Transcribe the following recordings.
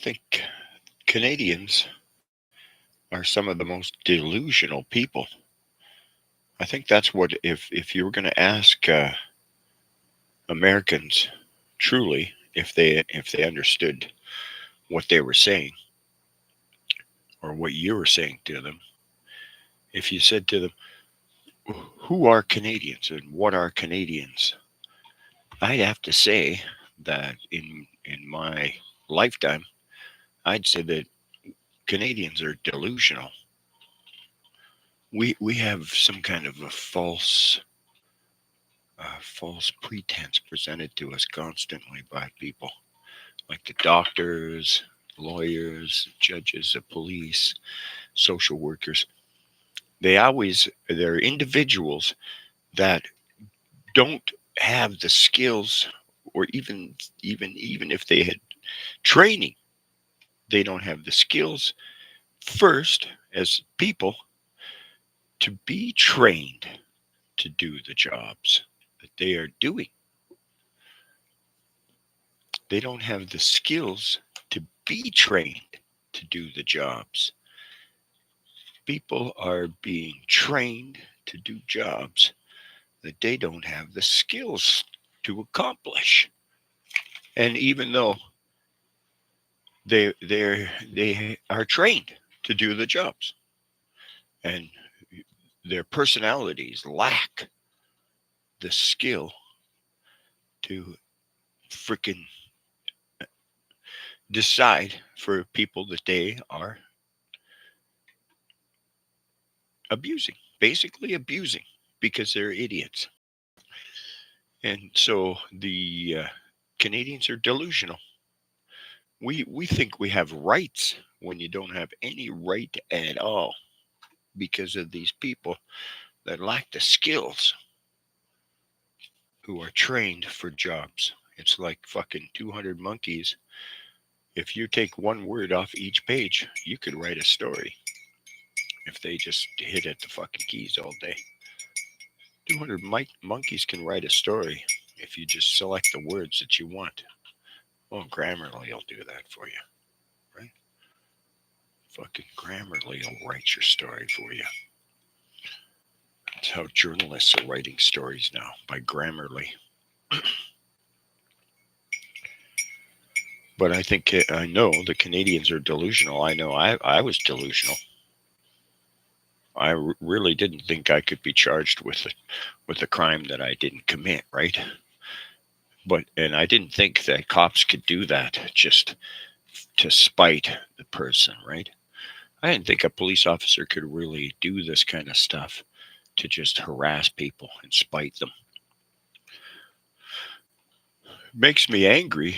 think Canadians are some of the most delusional people. I think that's what if you were going to ask Americans truly if they understood what they were saying or what you were saying to them, if you said to them, "Who are Canadians and what are Canadians?" I'd have to say that in my lifetime, I'd say that Canadians are delusional. We have some kind of a false pretense presented to us constantly by people like the doctors, lawyers, judges, the police, social workers. They're individuals that don't have the skills, or even if they had training, they don't have the skills first as people to be trained to do the jobs that they are doing. They don't have the skills to be trained to do the jobs. People are being trained to do jobs that they don't have the skills to accomplish. And even though they are trained to do the jobs, and their personalities lack the skill to freaking decide for people that they are abusing, basically abusing, because they're idiots. And so the Canadians are delusional. We think we have rights when you don't have any right at all because of these people that lack the skills who are trained for jobs. It's like fucking 200 monkeys. If you take one word off each page, you could write a story if they just hit at the fucking keys all day. 200 monkeys can write a story if you just select the words that you want. Well, Grammarly will do that for you, right? Fucking Grammarly will write your story for you. That's how journalists are writing stories now, by Grammarly. But I know the Canadians are delusional. I know I was delusional. Really didn't think I could be charged with a crime that I didn't commit, right? And I didn't think that cops could do that just to spite the person, right? I didn't think a police officer could really do this kind of stuff to just harass people and spite them. Makes me angry,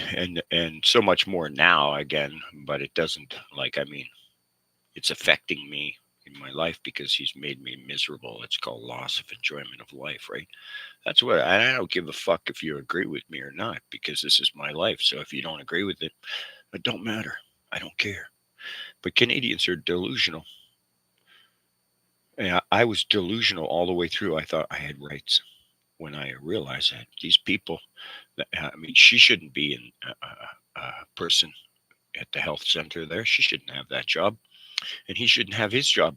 and so much more now again, but it doesn't, it's affecting me in my life because he's made me miserable. It's called loss of enjoyment of life, right? That's what I don't give a fuck if you agree with me or not, because this is my life. So if you don't agree with it, it don't matter. I don't care. But Canadians are delusional. And I was delusional all the way through. I thought I had rights when I realized that these people, I mean, she shouldn't be a person at the health center there. She shouldn't have that job. And he shouldn't have his job.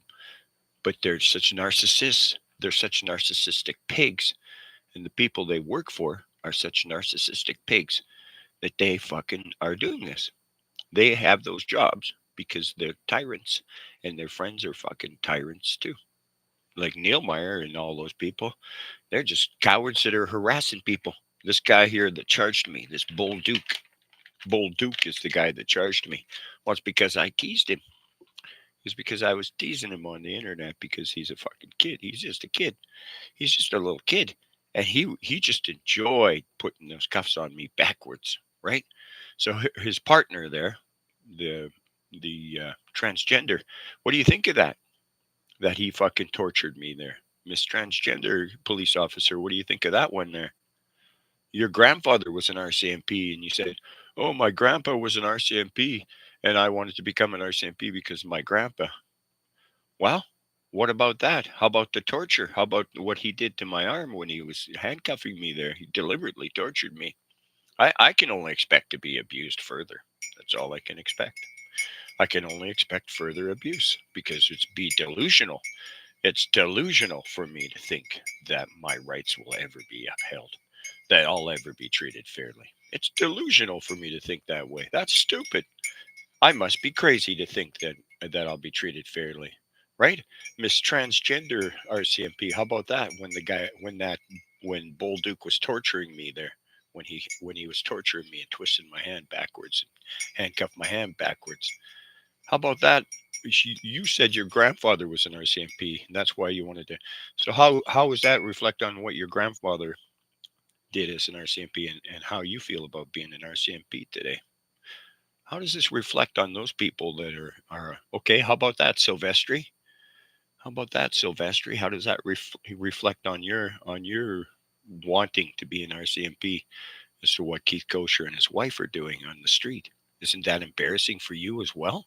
But they're such narcissists. They're such narcissistic pigs. And the people they work for are such narcissistic pigs that they fucking are doing this. They have those jobs because they're tyrants, and their friends are fucking tyrants too. Like Neil Meyer and all those people, they're just cowards that are harassing people. This guy here that charged me, this Bull Duke. Bull Duke is the guy that charged me. Well, it's because I teased him. It's because I was teasing him on the internet because he's a fucking kid. He's just a kid. He's just a little kid. And he just enjoyed putting those cuffs on me backwards, right? So his partner there, the transgender, what do you think of that? That he fucking tortured me there, Miss Transgender police officer. What do you think of that one there? Your grandfather was an RCMP, and you said, "Oh, my grandpa was an RCMP, and I wanted to become an RCMP because of my grandpa." Well, what about that? How about the torture? How about what he did to my arm when he was handcuffing me there? He deliberately tortured me. I can only expect to be abused further. That's all I can expect. I can only expect further abuse because it's be delusional. It's delusional for me to think that my rights will ever be upheld, that I'll ever be treated fairly. It's delusional for me to think that way. That's stupid. I must be crazy to think that I'll be treated fairly, right? Miss Transgender RCMP. How about that? When Bull Duke was torturing me there, when he was torturing me and twisting my hand backwards and handcuffed my hand backwards. How about that? You said your grandfather was an RCMP, and that's why you wanted to. So how does that reflect on what your grandfather did as an RCMP and how you feel about being an RCMP today? How does this reflect on those people that are okay? How about that, Silvestri? How about that, Silvestri? How does that reflect on your wanting to be an RCMP as to what Keith Kosher and his wife are doing on the street? Isn't that embarrassing for you as well?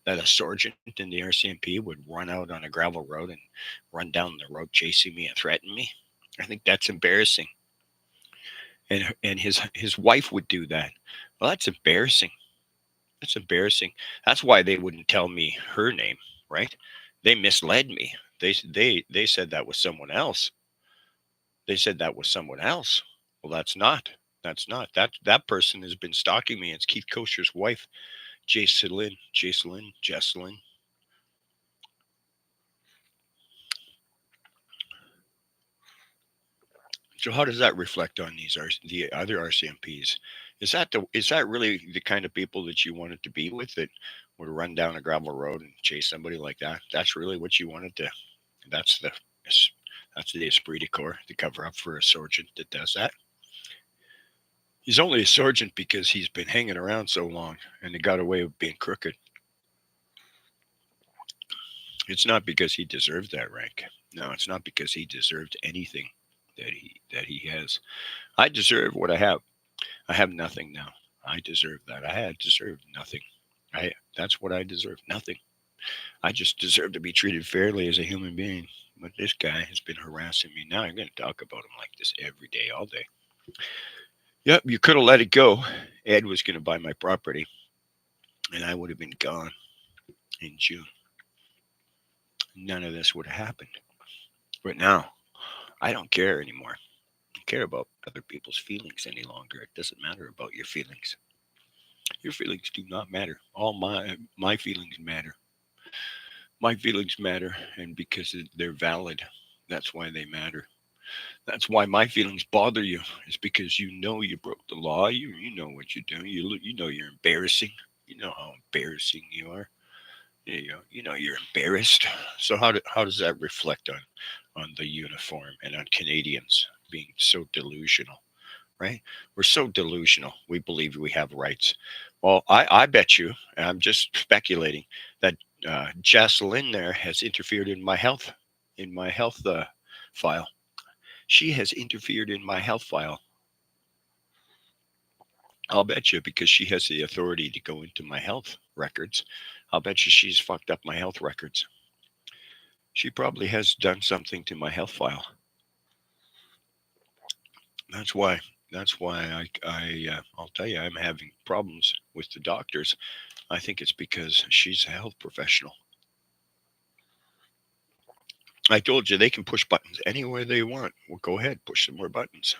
That a sergeant in the RCMP would run out on a gravel road and run down the road chasing me and threaten me? I think that's embarrassing. And his wife would do that. Well, that's embarrassing. That's embarrassing. That's why they wouldn't tell me her name, right? They misled me. They said that was someone else. They said that was someone else. Well, that's not. That's not. That person has been stalking me. It's Keith Kosher's wife, Jesselyn. So how does that reflect on the other RCMPs? Is that really the kind of people that you wanted to be with that would run down a gravel road and chase somebody like that? That's really what you wanted to. That's the that's the esprit de corps to cover up for a sergeant that does that. He's only a sergeant because he's been hanging around so long and he got away with being crooked. It's not because he deserved that rank. No, it's not because he deserved anything that he has. I deserve what I have. I have nothing now. I deserve that. I had deserved nothing. I That's what I deserve. Nothing. I just deserve to be treated fairly as a human being. But this guy has been harassing me. Now I'm going to talk about him like this every day, all day. Yep, you could have let it go. Ed was going to buy my property, and I would have been gone in June. None of this would have happened. But now, I don't care anymore. I don't care about other people's feelings any longer. It doesn't matter about your feelings. Your feelings do not matter. All my feelings matter. My feelings matter, and because they're valid, that's why they matter. That's why my feelings bother you. Is because you know you broke the law. You know what you're doing. You know you're embarrassing. You know how embarrassing you are. You know you're embarrassed. So how does that reflect on the uniform and on Canadians being so delusional? Right? We're so delusional. We believe we have rights. Well, I bet you, and I'm just speculating, that Jocelyn there has interfered in my health file. She has interfered in my health file. I'll bet you because she has the authority to go into my health records. I'll bet you she's fucked up my health records. She probably has done something to my health file. That's why. That's why I'll tell you I'm having problems with the doctors. I think it's because she's a health professional. I told you they can push buttons anywhere they want. Well, go ahead, push some more buttons.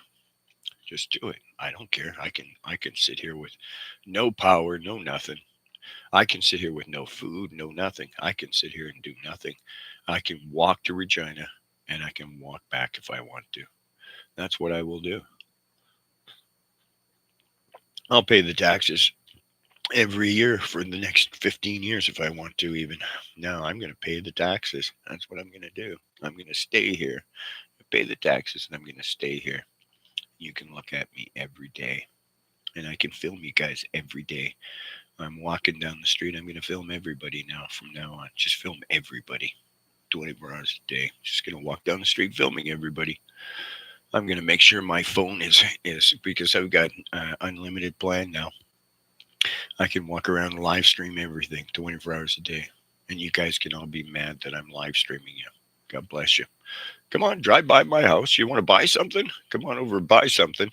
Just do it. I don't care. I can sit here with no power, no nothing. I can sit here with no food, no nothing. I can sit here and do nothing. I can walk to Regina and I can walk back if I want to. That's what I will do. I'll pay the taxes every year for the next 15 years if I want to, even. No, I'm going to pay the taxes. That's what I'm going to do. I'm going to stay here, pay the taxes, and I'm going to stay here. You can look at me every day, and I can film you guys every day. I'm walking down the street. I'm going to film everybody now from now on. Just film everybody 24 hours a day. Just going to walk down the street filming everybody. I'm going to make sure my phone is because I've got unlimited plan now. I can walk around and live stream everything 24 hours a day. And you guys can all be mad that I'm live streaming you. God bless you. Come on, drive by my house. You want to buy something? Come on over and buy something.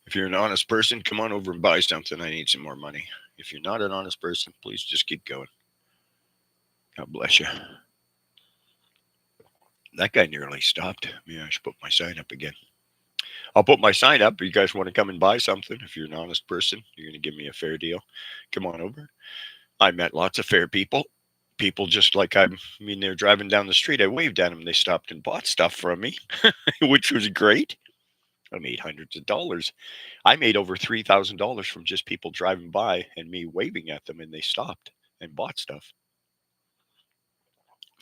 If you're an honest person, come on over and buy something. I need some more money. If you're not an honest person, please just keep going. God bless you. That guy nearly stopped. Yeah, I should put my sign up again. I'll put my sign up. If you guys want to come and buy something, if you're an honest person, you're going to give me a fair deal. Come on over. I met lots of fair people. People just like I mean, they're driving down the street. I waved at them. They stopped and bought stuff from me, which was great. I made hundreds of dollars. I made over $3,000 from just people driving by and me waving at them, and they stopped and bought stuff.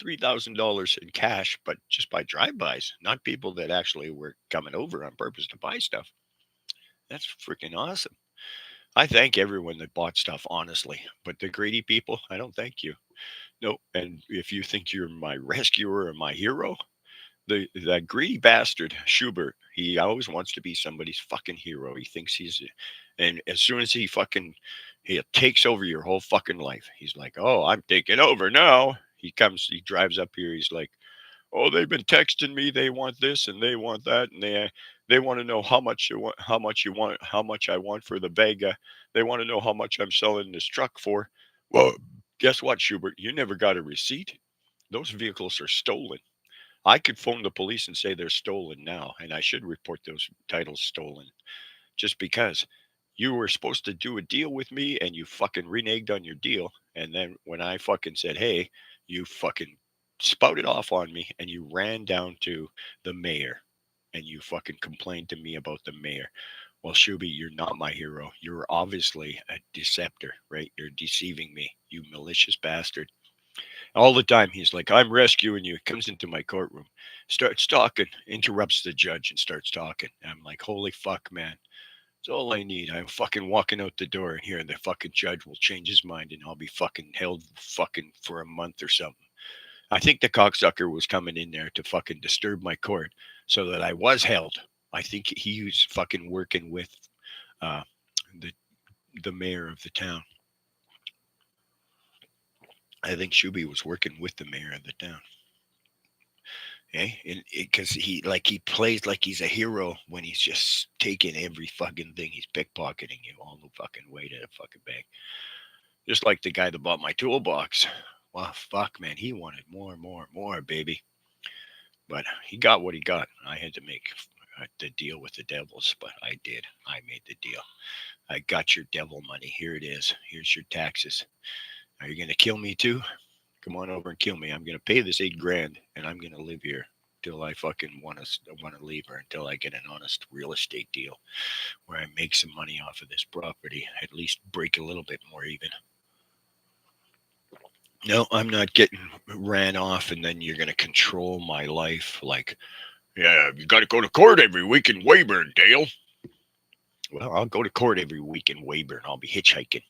$3,000 in cash, but just by drive-bys, not people that actually were coming over on purpose to buy stuff. That's freaking awesome. I thank everyone that bought stuff, honestly. But the greedy people, I don't thank you. No, and if you think you're my rescuer or my hero, that greedy bastard Schubert, he always wants to be somebody's fucking hero. He thinks and as soon as he takes over your whole fucking life. He's like, oh, I'm taking over now. He drives up here. He's like, oh, they've been texting me. They want this and they want that, and they want to know how much I want for the Vega. They want to know how much I'm selling this truck for. Well, guess what, Schubert? You never got a receipt. Those vehicles are stolen. I could phone the police and say they're stolen now, and I should report those titles stolen just because you were supposed to do a deal with me and you fucking reneged on your deal. And then when I fucking said, hey, you fucking spouted off on me and you ran down to the mayor and you fucking complained to me about the mayor. Well, Shuby, you're not my hero. You're obviously a deceptor, right? You're deceiving me, you malicious bastard. All the time he's like, I'm rescuing you. Comes into my courtroom, starts talking, interrupts the judge and starts talking. I'm like, holy fuck, man. It's all I need. I'm fucking walking out the door and here the fucking judge will change his mind and I'll be fucking held fucking for a month or something. I think the cocksucker was coming in there to fucking disturb my court so that I was held. I think he was fucking working with uh, the the mayor of the town. I think Shuby was working with the mayor of the town. Okay, because he plays like he's a hero when he's just taking every fucking thing. He's pickpocketing you all the fucking way to the fucking bank. Just like the guy that bought my toolbox. Well, fuck, man, he wanted more, more, more, baby. But he got what he got. I had to make the deal with the devils, but I did. I made the deal. I got your devil money. Here it is. Here's your taxes. Are you gonna kill me too? Come on over and kill me. I'm gonna pay this 8 grand, and I'm gonna live here till I fucking want to leave, or until I get an honest real estate deal where I make some money off of this property. At least break a little bit more even. No, I'm not getting ran off, and then you're gonna control my life. Like, yeah, you got to go to court every week in Weyburn, Dale. Well, I'll go to court every week in Weyburn. I'll be hitchhiking.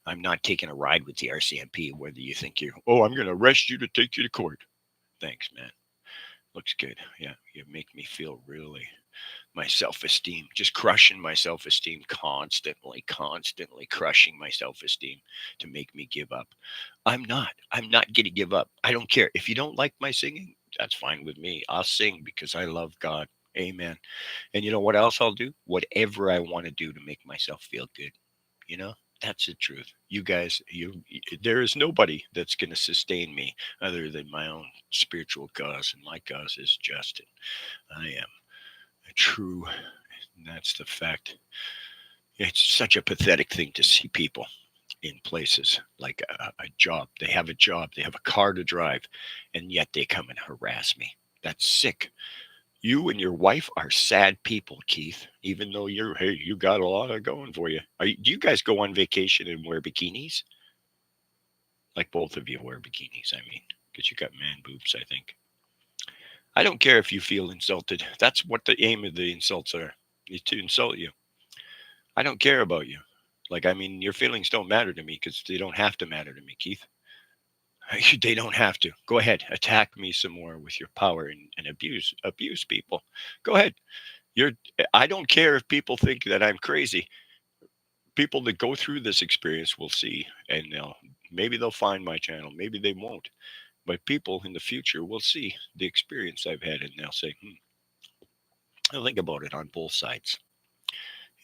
I'm not taking a ride with the RCMP. Whether you think you're, oh, I'm going to arrest you to take you to court. Thanks, man. Looks good. Yeah, you make me feel really my self-esteem, just crushing my self-esteem constantly crushing my self-esteem to make me give up. I'm not going to give up. I don't care. If you don't like my singing, that's fine with me. I'll sing because I love God. Amen. And you know what else I'll do? Whatever I want to do to make myself feel good. You know, that's the truth. You guys, there is nobody that's going to sustain me other than my own spiritual cause, and my cause is Justin. I am a true, and that's the fact. It's such a pathetic thing to see people in places like a job. They have a job, they have a car to drive, and yet they come and harass me. That's sick. You and your wife are sad people, Keith. Even though you got a lot of going for you. Do you guys go on vacation and wear bikinis? Like both of you wear bikinis, I mean, because you got man boobs, I think. I don't care if you feel insulted. That's what the aim of the insults are, is to insult you. I don't care about you. Like, I mean, your feelings don't matter to me because they don't have to matter to me, Keith. They don't have to. Go ahead, attack me some more with your power and abuse people. Go ahead. You're. I don't care if people think that I'm crazy. People that go through this experience will see, and they'll find my channel. Maybe they won't, but people in the future will see the experience I've had, and they'll say, "I'll think about it on both sides."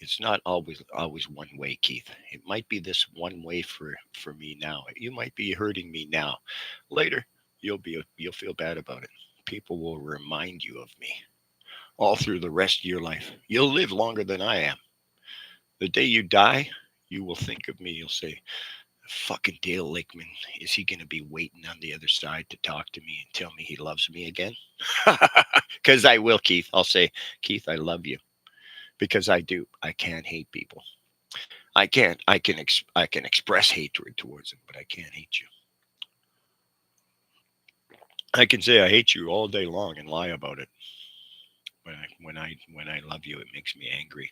It's not always one way, Keith. It might be this one way for me now. You might be hurting me now. Later, you'll feel bad about it. People will remind you of me all through the rest of your life. You'll live longer than I am. The day you die, you will think of me. You'll say, "Fucking Dale Lakeman, is he going to be waiting on the other side to talk to me and tell me he loves me again?" Because I will, Keith. I'll say, "Keith, I love you." Because I do. I can't hate people. I can't. I can express hatred towards them, but I can't hate you. I can say I hate you all day long and lie about it. When I love you, it makes me angry.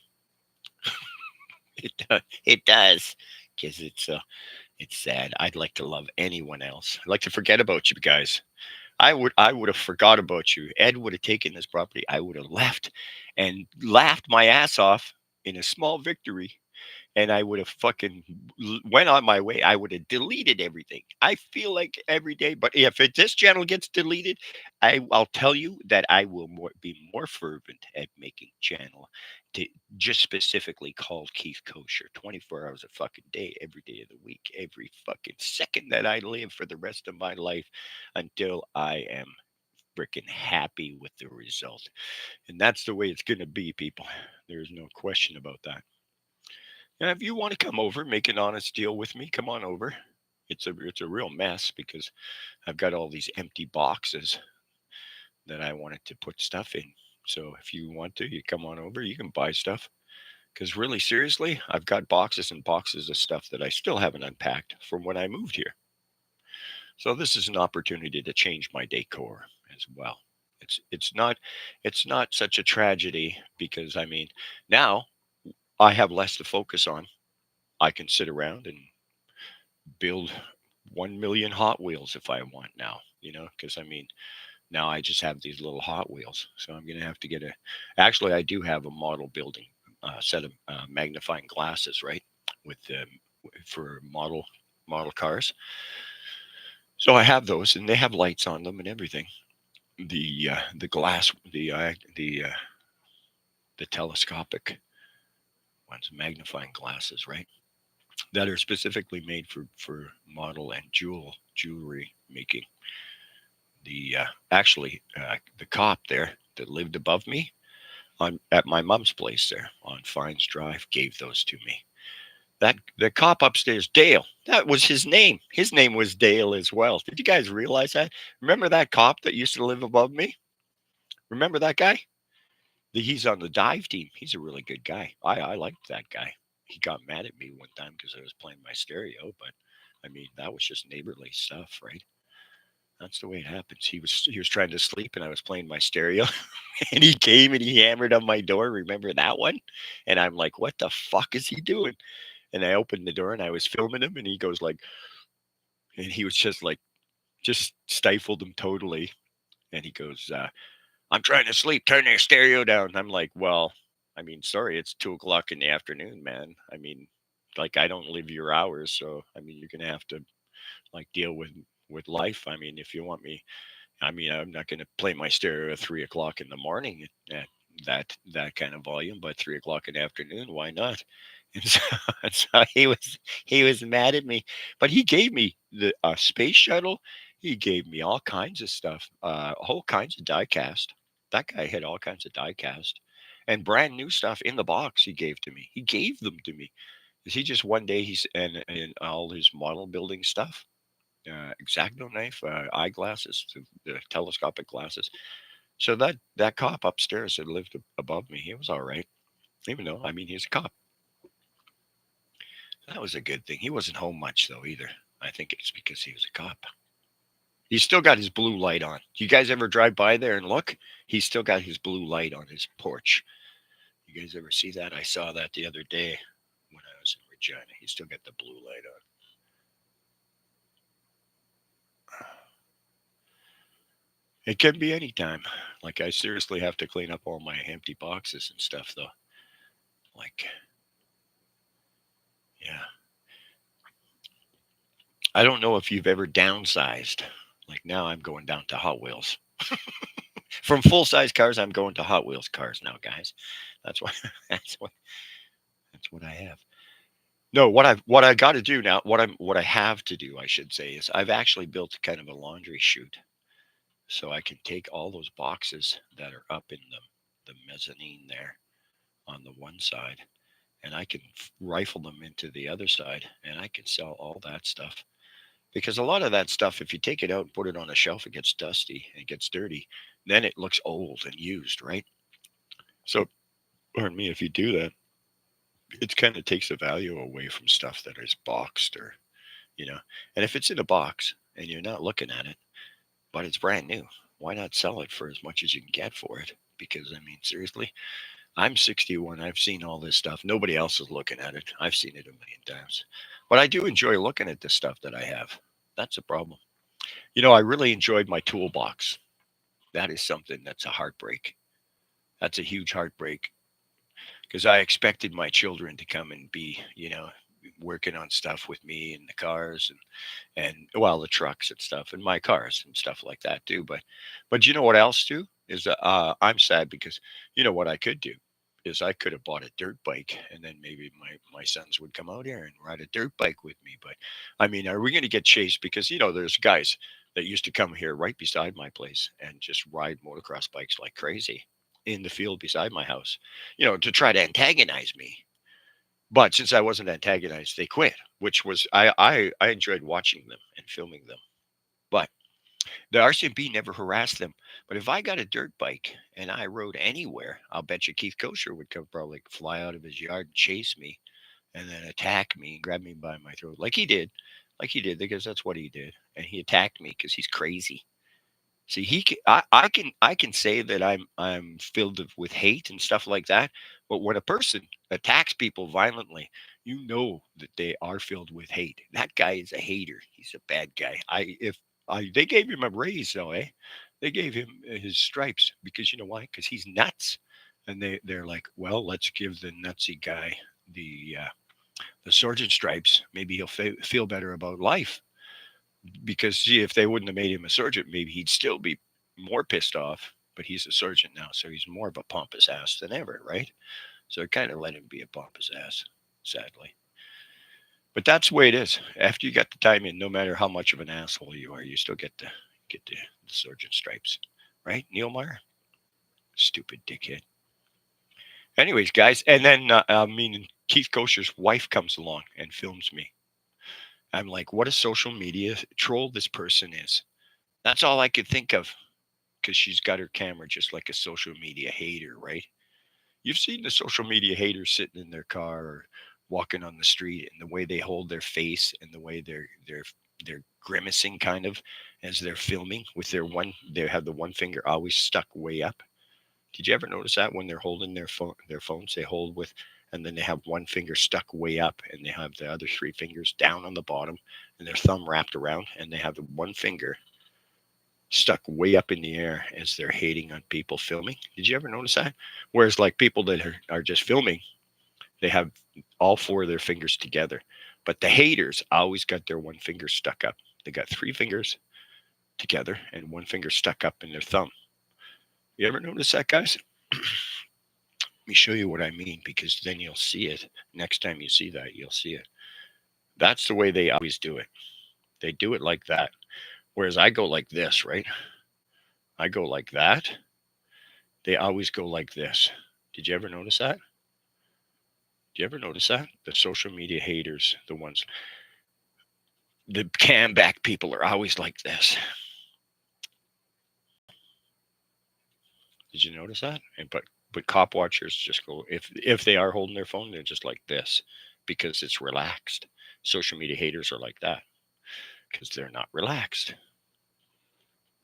It does, because it's sad. I'd like to love anyone else. I'd like to forget about you guys. I would have forgot about you. Ed would have taken this property. I would have left and laughed my ass off in a small victory, and I would have fucking went on my way. I would have deleted everything. I feel like every day, but if this channel gets deleted, I'll tell you that I will be more fervent at making channel to just specifically called Keith Kosher, 24 hours a fucking day, every day of the week, every fucking second that I live for the rest of my life until I am freaking happy with the result. And that's the way it's going to be, people. There's no question about that. And if you want to come over, make an honest deal with me, come on over. It's a real mess because I've got all these empty boxes that I wanted to put stuff in. So if you want to, you come on over, you can buy stuff. Because really, seriously, I've got boxes and boxes of stuff that I still haven't unpacked from when I moved here. So this is an opportunity to change my decor as well. It's not such a tragedy because I mean now I have less to focus on. I can sit around and build 1 million Hot Wheels if I want now, because I mean, now I just have these little Hot Wheels. So I'm going to have to get actually, I do have a model building set of magnifying glasses, right? With for model cars. So I have those and they have lights on them and everything. The glass, the telescopic ones, magnifying glasses, right? That are specifically made for model and jewelry making. The cop there that lived above me on at my mom's place there on Fines Drive gave those to me. That the cop upstairs, Dale, that was his name. His name was Dale as well. Did you guys realize that? Remember that cop that used to live above me? Remember that guy? He's on the dive team. He's a really good guy. I liked that guy. He got mad at me one time because I was playing my stereo, but I mean that was just neighborly stuff, right? That's the way it happens. He was trying to sleep and I was playing my stereo and he came and he hammered on my door. Remember that one? And I'm like, what the fuck is he doing? And I opened the door and I was filming him and he goes like, and he was just like, just stifled him totally. And he goes, I'm trying to sleep. Turn your stereo down. I'm like, well, I mean, sorry, it's 2 o'clock in the afternoon, man. I mean, like I don't live your hours. So, I mean, you're going to have to like deal with life. I mean, if you want me, I mean, I'm not going to play my stereo at 3 o'clock in the morning at that kind of volume, but 3 o'clock in the afternoon, why not? And so, so he was mad at me, but he gave me the space shuttle. He gave me all kinds of stuff, whole kinds of die cast. That guy had all kinds of die cast and brand new stuff in the box. He gave to me. He gave them to me. He just one day he's and all his model building stuff, Exacto knife, eyeglasses, the telescopic glasses. So that cop upstairs that lived above me, he was all right, even though I mean he's a cop. That was a good thing. He wasn't home much though either. I think it's because he was a cop. He's still got his blue light on. You guys ever drive by there and look? He's still got his blue light on his porch. You guys ever see that? I saw that the other day when I was in Regina. He's still got the blue light on. It can be any time. Like I seriously have to clean up all my empty boxes and stuff though. Like yeah. I don't know if you've ever downsized. Like now I'm going down to Hot Wheels. From full size cars I'm going to Hot Wheels cars now, guys. That's why that's why That's what I have. No, what I got to do now, what I have to do, I should say, is I've actually built kind of a laundry chute, so I can take all those boxes that are up in the mezzanine there on the one side, and I can rifle them into the other side, and I can sell all that stuff. Because a lot of that stuff, if you take it out and put it on a shelf, it gets dusty, it gets dirty, then it looks old and used, right? So, pardon me, if you do that, it kind of takes the value away from stuff that is boxed or, you know. And if it's in a box and you're not looking at it, but it's brand new, why not sell it for as much as you can get for it? Because, I mean, seriously, I'm 61. I've seen all this stuff. Nobody else is looking at it. I've seen it a million times. But I do enjoy looking at the stuff that I have. That's a problem. I really enjoyed my toolbox. That is something that's a heartbreak. That's a huge heartbreak because I expected my children to come and be, working on stuff with me in the cars and well, the trucks and stuff and my cars and stuff like that too. But you know what else too is I'm sad because what I could do is I could have bought a dirt bike and then maybe my sons would come out here and ride a dirt bike with me. But I mean, are we going to get chased? Because there's guys that used to come here right beside my place and just ride motocross bikes like crazy in the field beside my house, to try to antagonize me. But since I wasn't antagonized, they quit, which was I enjoyed watching them and filming them. But the RCMP never harassed them. But if I got a dirt bike and I rode anywhere, I'll bet you Keith Kosher would come probably fly out of his yard and chase me and then attack me and grab me by my throat like he did because that's what he did. And he attacked me because he's crazy. See, I can say that I'm filled with hate and stuff like that, but when a person attacks people violently, you know that they are filled with hate. That guy is a hater. He's a bad guy. They gave him a raise though, eh? They gave him his stripes because you know why? Because he's nuts, and they're like, well, let's give the nutsy guy the sergeant stripes. Maybe he'll feel better about life because see, if they wouldn't have made him a sergeant, maybe he'd still be more pissed off. But he's a sergeant now, so he's more of a pompous ass than ever, right? So it kind of let him be a pompous ass, sadly. But that's the way it is. After you got the time in, no matter how much of an asshole you are, you still get the sergeant stripes, right, Neil Meyer? Stupid dickhead. Anyways, guys, and then Keith Kosher's wife comes along and films me. I'm like, what a social media troll this person is. That's all I could think of because she's got her camera just like a social media hater, right? You've seen the social media haters sitting in their car or walking on the street and the way they hold their face and the way they're grimacing kind of as they're filming with they have the one finger always stuck way up. Did you ever notice that when they're holding their phones they hold with and then they have one finger stuck way up and they have the other three fingers down on the bottom and their thumb wrapped around and they have the one finger stuck way up in the air as they're hating on people filming. Did you ever notice that? Whereas like people that are just filming, they have all four of their fingers together. But the haters always got their one finger stuck up. They got three fingers together and one finger stuck up in their thumb. You ever notice that, guys? Let me show you what I mean because then you'll see it. Next time you see that, you'll see it. That's the way they always do it. They do it like that. Whereas I go like this, right? I go like that. They always go like this. Did you ever notice that? Do you ever notice that? The social media haters, the cam back people are always like this. Did you notice that? But cop watchers just go if they are holding their phone, they're just like this because it's relaxed. Social media haters are like that because they're not relaxed.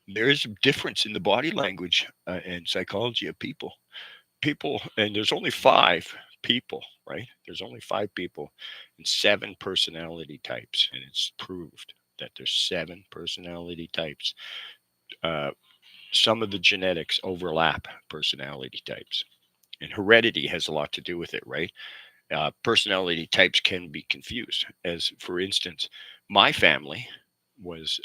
There is a difference in the body language and psychology of people. And there's only five people, right? There's only five people and seven personality types, and it's proved that there's seven personality types. Some of the genetics overlap personality types, and heredity has a lot to do with it, right? Personality types can be confused. As for instance, my family was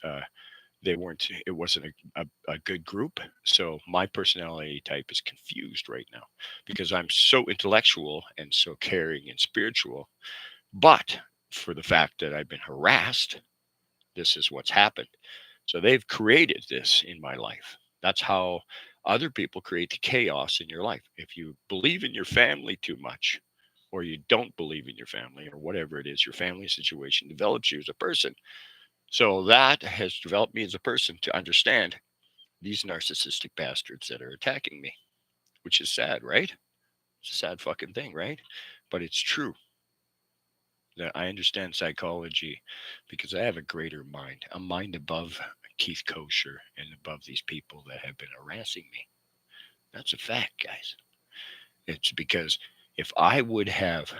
It wasn't a good group. So my personality type is confused right now because I'm so intellectual and so caring and spiritual. But for the fact that I've been harassed, this is what's happened. So they've created this in my life. That's how other people create the chaos in your life. If you believe in your family too much, or you don't believe in your family, or whatever it is, your family situation develops you as a person. So that has developed me as a person to understand these narcissistic bastards that are attacking me, which is sad, right? It's a sad fucking thing, right? But it's true that I understand psychology because I have a greater mind, a mind above Keith Kosher and above these people that have been harassing me. That's a fact, guys. It's because if I would have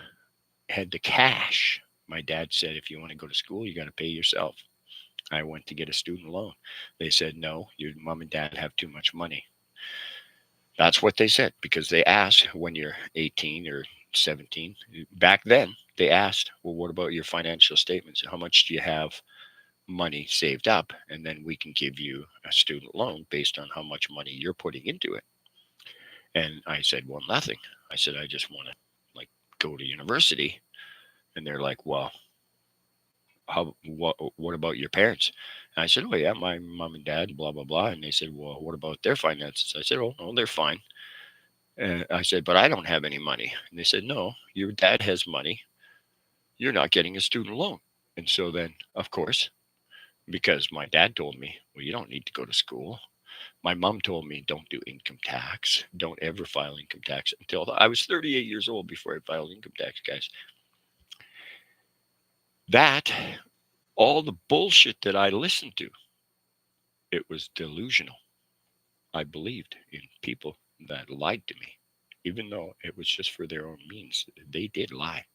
had the cash, my dad said, if you want to go to school, you got to pay yourself. I went to get a student loan. They said, no, your mom and dad have too much money. That's what they said because they asked when you're 18 or 17. Back then, they asked, well, what about your financial statements? How much do you have money saved up? And then we can give you a student loan based on how much money you're putting into it. And I said, well, nothing. I said, I just want to like go to university. And they're like, well, what about your parents? And I said, oh, yeah, my mom and dad, blah, blah, blah. And they said, well, what about their finances? I said, oh, no, they're fine. I said, but I don't have any money. And they said, no, your dad has money. You're not getting a student loan. And so then, of course, because my dad told me, well, you don't need to go to school. My mom told me, don't do income tax. Don't ever file income tax until I was 38 years old before I filed income tax, guys. That, all the bullshit that I listened to, it was delusional. I believed in people that lied to me, even though it was just for their own means. They did lie.